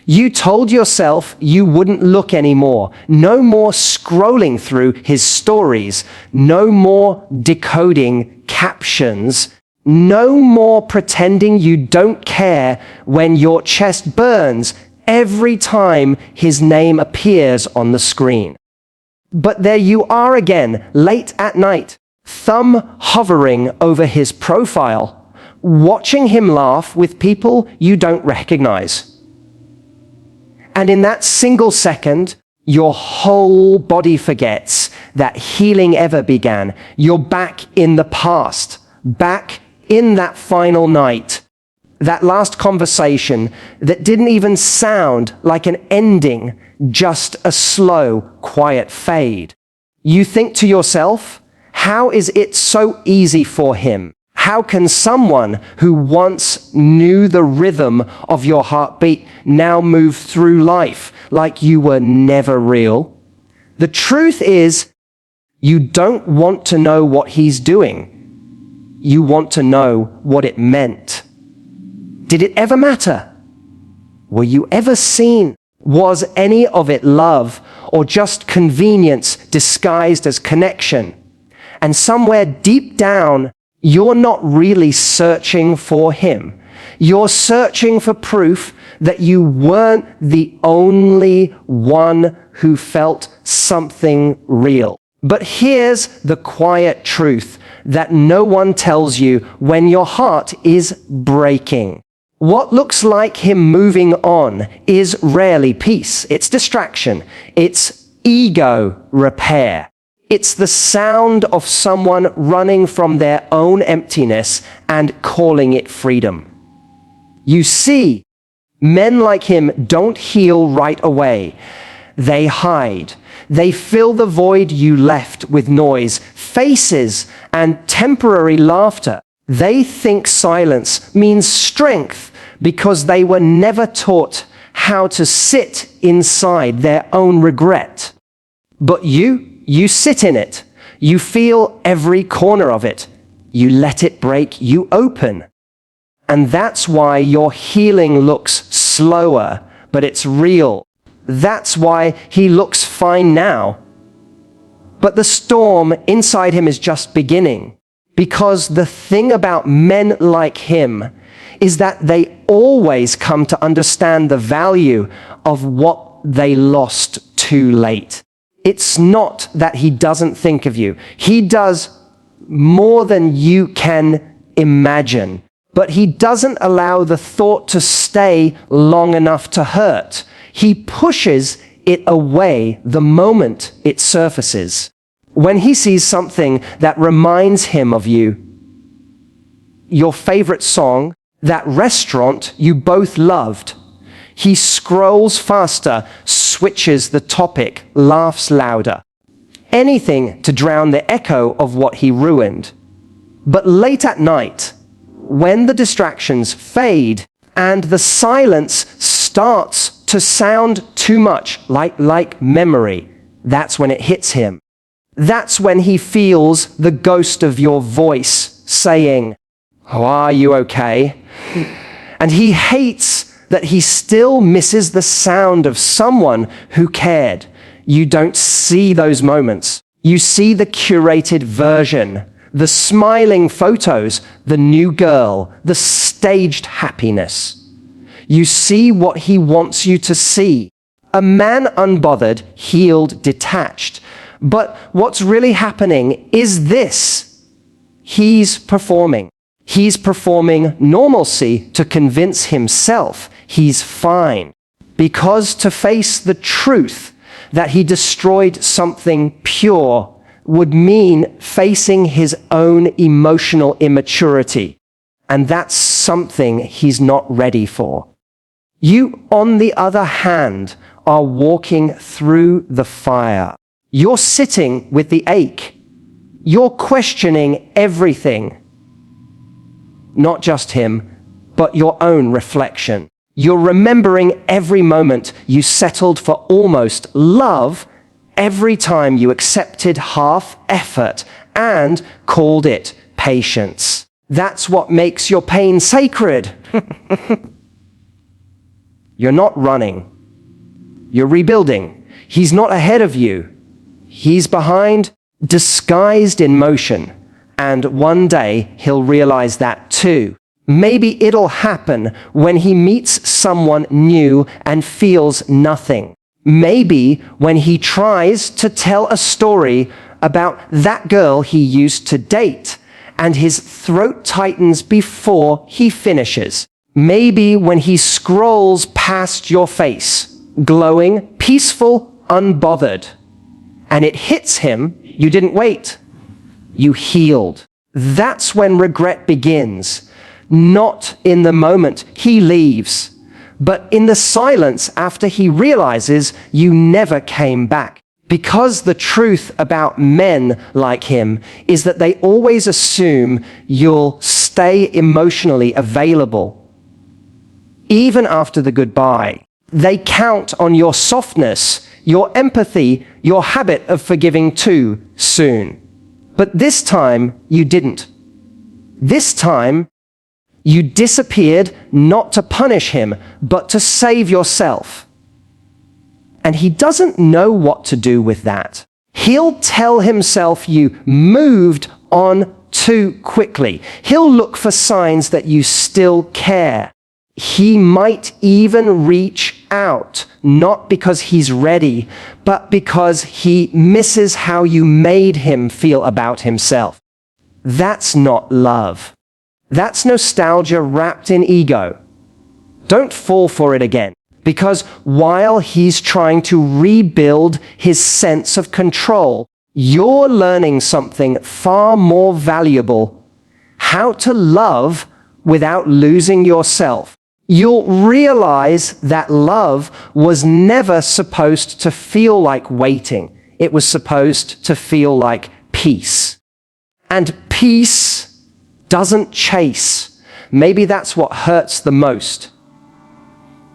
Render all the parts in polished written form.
You told yourself you wouldn't look anymore. No more scrolling through his stories. No more decoding captions. No more pretending you don't care when your chest burns every time his name appears on the screen. But there you are again, late at night, thumb hovering over his profile, watching him laugh with people you don't recognize. And in that single second, your whole body forgets that healing ever began. You're back in the past, back in that final night, that last conversation that didn't even sound like an ending, just a slow, quiet fade. You think to yourself, how is it so easy for him? How can someone who once knew the rhythm of your heartbeat now move through life like you were never real? The truth is, you don't want to know what he's doing. You want to know what it meant. Did it ever matter? Were you ever seen? Was any of it love or just convenience disguised as connection? And somewhere deep down, you're not really searching for him. You're searching for proof that you weren't the only one who felt something real. But here's the quiet truth that no one tells you when your heart is breaking. What looks like him moving on is rarely peace. It's distraction. It's ego repair. It's the sound of someone running from their own emptiness and calling it freedom. You see, men like him don't heal right away. They hide. They fill the void you left with noise, faces, and temporary laughter. They think silence means strength because they were never taught how to sit inside their own regret. But you sit in it. You feel every corner of it. You let it break. You open. And that's why your healing looks slower, but it's real. That's why he looks fine now. But the storm inside him is just beginning. Because the thing about men like him is that they always come to understand the value of what they lost too late. It's not that he doesn't think of you. He does more than you can imagine. But he doesn't allow the thought to stay long enough to hurt. He pushes it away the moment it surfaces. When he sees something that reminds him of you, your favorite song, that restaurant you both loved, he scrolls faster, switches the topic, laughs louder. Anything to drown the echo of what he ruined. But late at night, when the distractions fade and the silence starts to sound too much like memory, that's when it hits him. That's when he feels the ghost of your voice saying, "Oh, are you okay?" And he hates that he still misses the sound of someone who cared. You don't see those moments. You see the curated version, the smiling photos, the new girl, the staged happiness. You see what he wants you to see. A man unbothered, healed, detached. But what's really happening is this. He's performing. He's performing normalcy to convince himself he's fine. Because to face the truth that he destroyed something pure would mean facing his own emotional immaturity. And that's something he's not ready for. You, on the other hand, are walking through the fire. You're sitting with the ache. You're questioning everything. Not just him, but your own reflection. You're remembering every moment you settled for almost love, every time you accepted half effort and called it patience. That's what makes your pain sacred. You're not running. You're rebuilding. He's not ahead of you. He's behind, disguised in motion. And one day he'll realize that too. Maybe it'll happen when he meets someone new and feels nothing. Maybe when he tries to tell a story about that girl he used to date, and his throat tightens before he finishes. Maybe when he scrolls past your face, glowing, peaceful, unbothered, and it hits him, you didn't wait. You healed. That's when regret begins. Not in the moment he leaves, but in the silence after he realizes you never came back. Because the truth about men like him is that they always assume you'll stay emotionally available. Even after the goodbye, they count on your softness, your empathy, your habit of forgiving too soon. But this time, you didn't. This time, you disappeared not to punish him, but to save yourself. And he doesn't know what to do with that. He'll tell himself you moved on too quickly. He'll look for signs that you still care. He might even reach out, not because he's ready, but because he misses how you made him feel about himself. That's not love. That's nostalgia wrapped in ego. Don't fall for it again. Because while he's trying to rebuild his sense of control, you're learning something far more valuable: how to love without losing yourself. You'll realize that love was never supposed to feel like waiting. It was supposed to feel like peace. And peace doesn't chase. Maybe that's what hurts the most.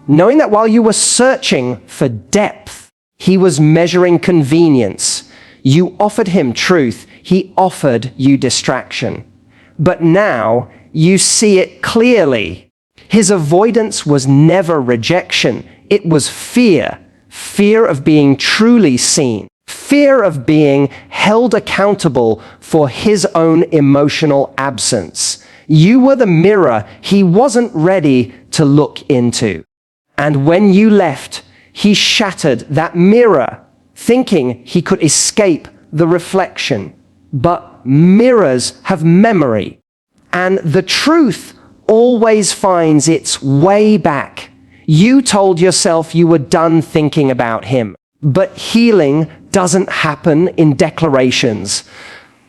Knowing that while you were searching for depth, he was measuring convenience. You offered him truth. He offered you distraction. But now you see it clearly. His avoidance was never rejection. It was fear. Fear of being truly seen. Fear of being held accountable for his own emotional absence. You were the mirror he wasn't ready to look into. And when you left, he shattered that mirror, thinking he could escape the reflection. But mirrors have memory, and the truth always finds its way back. You told yourself you were done thinking about him, but healing doesn't happen in declarations.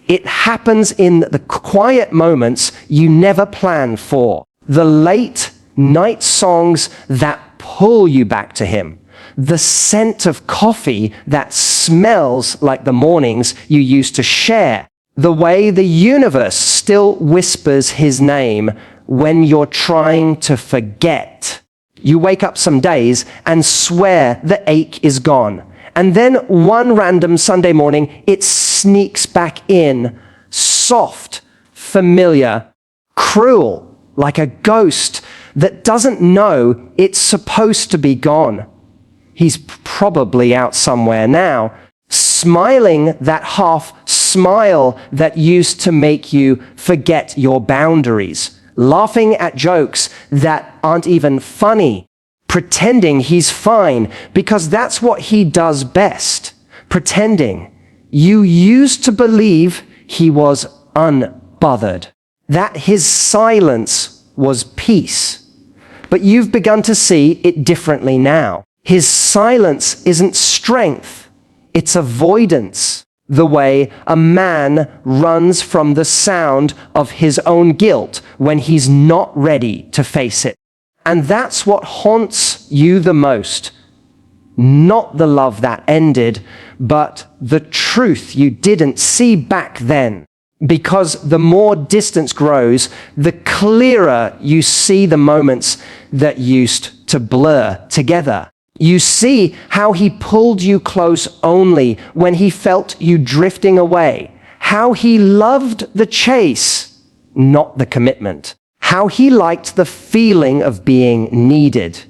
It happens in the quiet moments you never planned for, the late night songs that pull you back to him, the scent of coffee that smells like the mornings you used to share, the way the universe still whispers his name when you're trying to forget. You wake up some days and swear the ache is gone, and then one random Sunday morning it sneaks back in, soft, familiar, cruel, like a ghost that doesn't know it's supposed to be gone. He's probably out somewhere now, smiling that half smile that used to make you forget your boundaries, laughing at jokes that aren't even funny, pretending he's fine because that's what he does best, pretending. You used to believe he was unbothered, that his silence was peace. But you've begun to see it differently now. His silence isn't strength, it's avoidance. The way a man runs from the sound of his own guilt when he's not ready to face it. And that's what haunts you the most. Not the love that ended, but the truth you didn't see back then. Because the more distance grows, the clearer you see the moments that used to blur together. You see how he pulled you close only when he felt you drifting away. How he loved the chase, not the commitment. How he liked the feeling of being needed.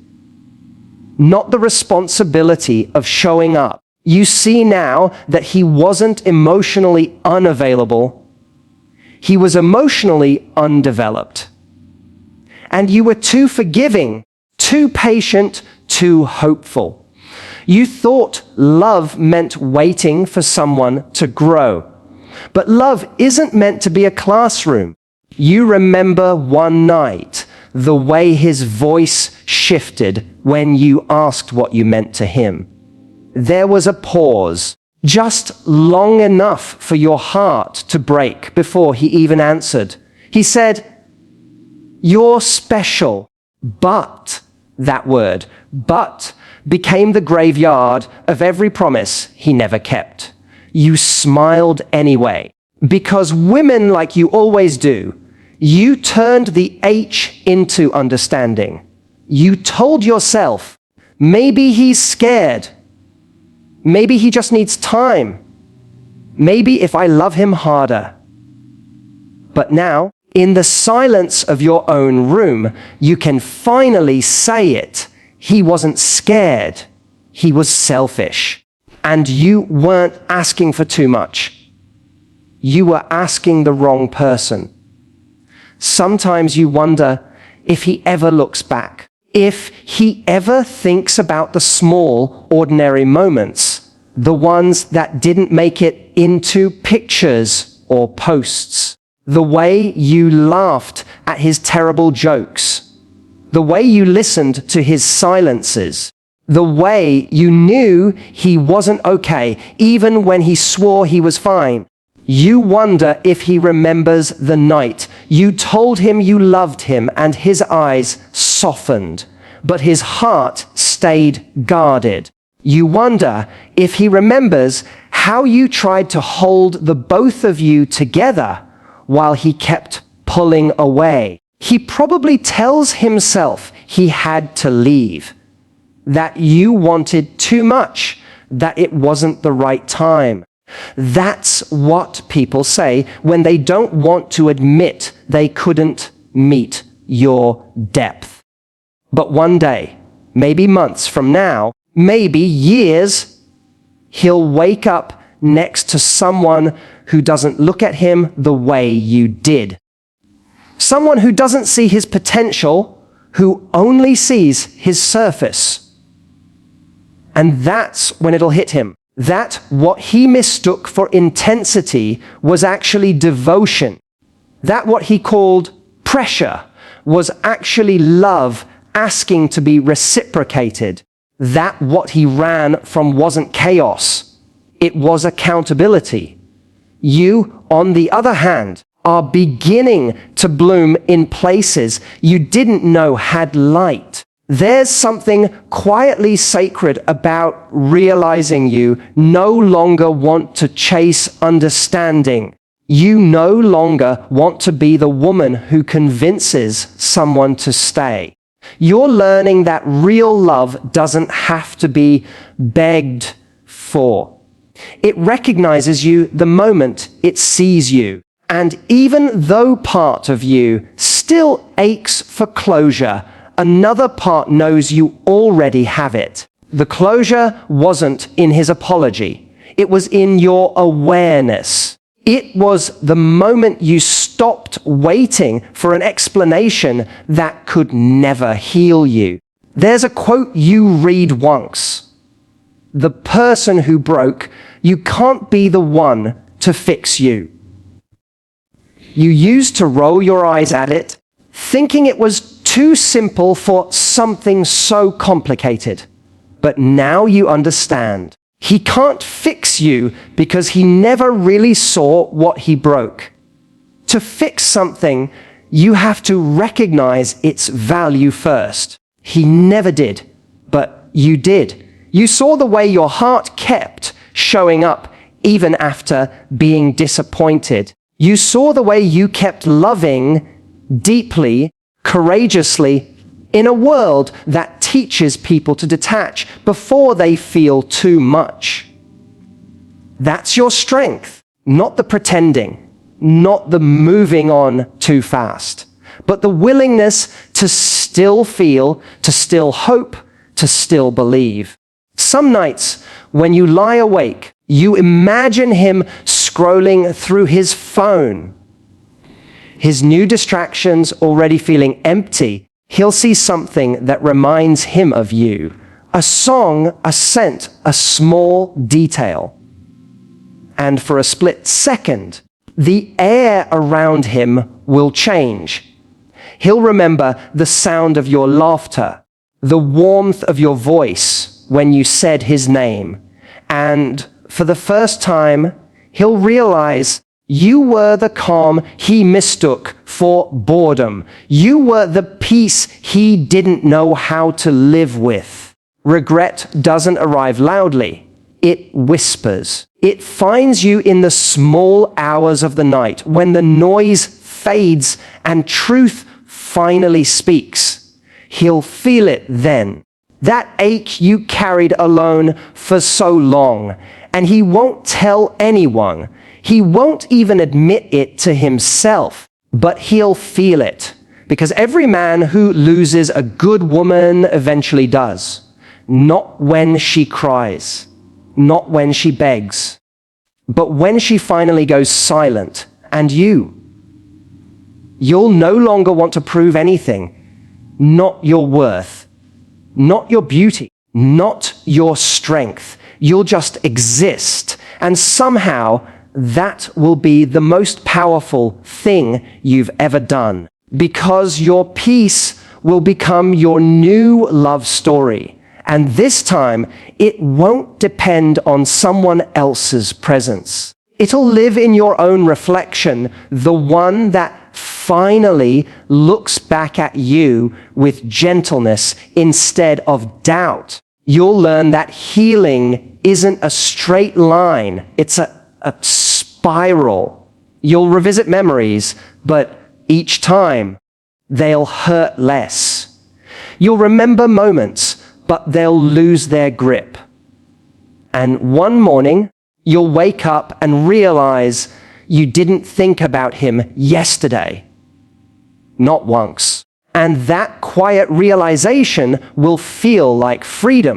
not the responsibility of showing up. You see now that he wasn't emotionally unavailable. He was emotionally undeveloped. And you were too forgiving, too patient, too hopeful. You thought love meant waiting for someone to grow. But love isn't meant to be a classroom. You remember one night, the way his voice shifted when you asked what you meant to him. There was a pause, just long enough for your heart to break before he even answered. He said, "You're special." But that word, but, became the graveyard of every promise he never kept. You smiled anyway, because women, like you always do, you turned the H into understanding. You told yourself, maybe he's scared. Maybe he just needs time. Maybe if I love him harder. But now, in the silence of your own room, you can finally say it. He wasn't scared. He was selfish. And you weren't asking for too much. You were asking the wrong person. Sometimes you wonder if he ever looks back, if he ever thinks about the small, ordinary moments, the ones that didn't make it into pictures or posts, the way you laughed at his terrible jokes, the way you listened to his silences, the way you knew he wasn't okay, even when he swore he was fine. You wonder if he remembers the night you told him you loved him and his eyes softened, but his heart stayed guarded. You wonder if he remembers how you tried to hold the both of you together while he kept pulling away. He probably tells himself he had to leave, that you wanted too much, that it wasn't the right time. That's what people say when they don't want to admit they couldn't meet your depth. But one day, maybe months from now, maybe years, he'll wake up next to someone who doesn't look at him the way you did. Someone who doesn't see his potential, who only sees his surface. And that's when it'll hit him. That what he mistook for intensity was actually devotion. That what he called pressure was actually love asking to be reciprocated. That what he ran from wasn't chaos. It was accountability. You, on the other hand, are beginning to bloom in places you didn't know had light. There's something quietly sacred about realizing you no longer want to chase understanding. You no longer want to be the woman who convinces someone to stay. You're learning that real love doesn't have to be begged for. It recognizes you the moment it sees you. And even though part of you still aches for closure, another part knows you already have it. The closure wasn't in his apology. It was in your awareness. It was the moment you stopped waiting for an explanation that could never heal you. There's a quote you read once. The person who broke, you can't be the one to fix you. You used to roll your eyes at it, thinking it was too simple for something so complicated. But now you understand. He can't fix you because he never really saw what he broke. To fix something, you have to recognize its value first. He never did, but you did. You saw the way your heart kept showing up even after being disappointed. You saw the way you kept loving deeply, courageously, in a world that teaches people to detach before they feel too much. That's your strength, not the pretending, not the moving on too fast, but the willingness to still feel, to still hope, to still believe. Some nights, when you lie awake, you imagine him scrolling through his phone. His new distractions already feeling empty, he'll see something that reminds him of you. A song, a scent, a small detail. And for a split second, the air around him will change. He'll remember the sound of your laughter, the warmth of your voice when you said his name. And for the first time, he'll realize you were the calm he mistook for boredom. You were the peace he didn't know how to live with. Regret doesn't arrive loudly. It whispers. It finds you in the small hours of the night when the noise fades and truth finally speaks. He'll feel it then. That ache you carried alone for so long, and he won't tell anyone. He won't even admit it to himself, but he'll feel it, because every man who loses a good woman eventually does. Not when she cries, not when she begs, but when she finally goes silent, and you'll no longer want to prove anything. Not your worth, not your beauty, not your strength. You'll just exist, and somehow that will be the most powerful thing you've ever done, because your peace will become your new love story. And this time, it won't depend on someone else's presence. It'll live in your own reflection, the one that finally looks back at you with gentleness instead of doubt. You'll learn that healing isn't a straight line, it's a spiral. You'll revisit memories, but each time, they'll hurt less. You'll remember moments, but they'll lose their grip. And one morning, you'll wake up and realize you didn't think about him yesterday. Not once. And that quiet realization will feel like freedom.